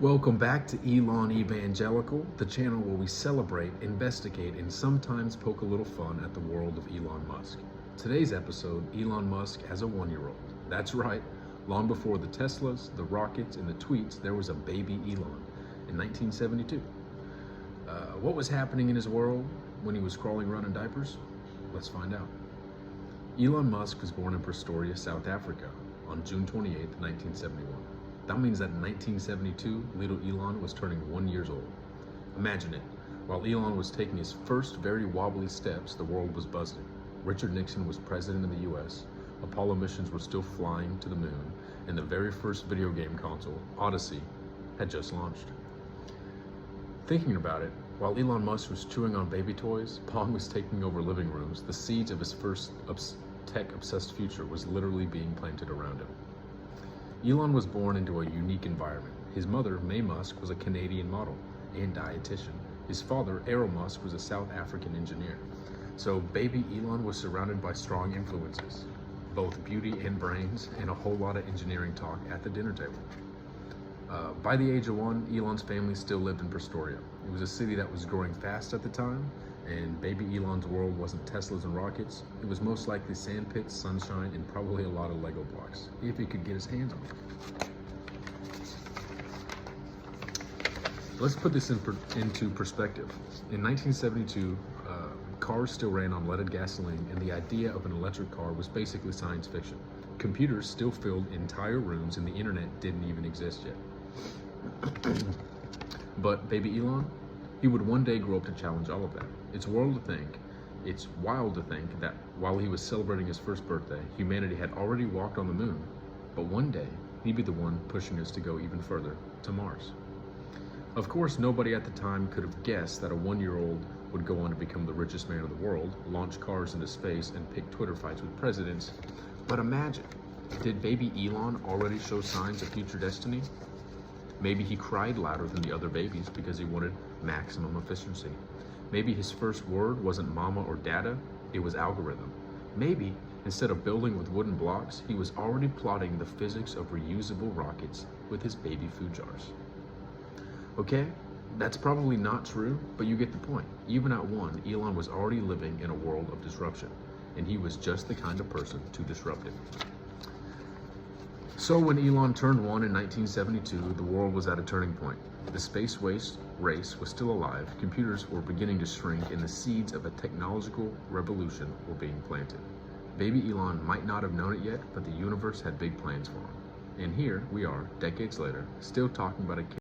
Welcome back to Elon Evangelical, the channel where we celebrate, investigate, and sometimes poke a little fun at the world of Elon Musk. Today's episode, Elon Musk as a 1-year-old. That's right, long before the Teslas, the rockets, and the tweets, there was a baby Elon in 1972. What was happening in his world when he was crawling around in diapers? Let's find out. Elon Musk was born in Pretoria, South Africa on June 28, 1971. That means that in 1972, little Elon was turning 1 year old. Imagine it. While Elon was taking his first very wobbly steps, the world was buzzing. Richard Nixon was president of the US, Apollo missions were still flying to the moon, and the very first video game console, Odyssey, had just launched. Thinking about it, while Elon Musk was chewing on baby toys, Pong was taking over living rooms, the seeds of his first tech-obsessed future was literally being planted around him. Elon was born into a unique environment. His mother, May Musk, was a Canadian model and dietitian. His father, Elon Musk, was a South African engineer. So baby Elon was surrounded by strong influences, both beauty and brains, and a whole lot of engineering talk at the dinner table. By the age of 1, Elon's family still lived in Pretoria. It was a city that was growing fast at the time, and baby Elon's world wasn't Teslas and rockets. It was most likely sandpits, sunshine, and probably a lot of Lego blocks, if he could get his hands on them. Let's put this into perspective. In 1972, cars still ran on leaded gasoline, and the idea of an electric car was basically science fiction. Computers still filled entire rooms, and the internet didn't even exist yet. But baby Elon, he would one day grow up to challenge all of that. It's wild to think that while he was celebrating his first birthday, humanity had already walked on the moon, but one day he'd be the one pushing us to go even further, to Mars. Of course, nobody at the time could have guessed that a 1-year-old would go on to become the richest man in the world, launch cars into space, and pick Twitter fights with presidents. But imagine, did baby Elon already show signs of future destiny? Maybe he cried louder than the other babies because he wanted maximum efficiency. Maybe his first word wasn't mama or dada, it was algorithm. Maybe, instead of building with wooden blocks, he was already plotting the physics of reusable rockets with his baby food jars. Okay, that's probably not true, but you get the point. Even at 1, Elon was already living in a world of disruption, and he was just the kind of person to disrupt it. So when Elon turned 1 in 1972, the world was at a turning point. The space race was still alive, computers were beginning to shrink, and the seeds of a technological revolution were being planted. Baby Elon might not have known it yet, but the universe had big plans for him. And here we are, decades later, still talking about a kid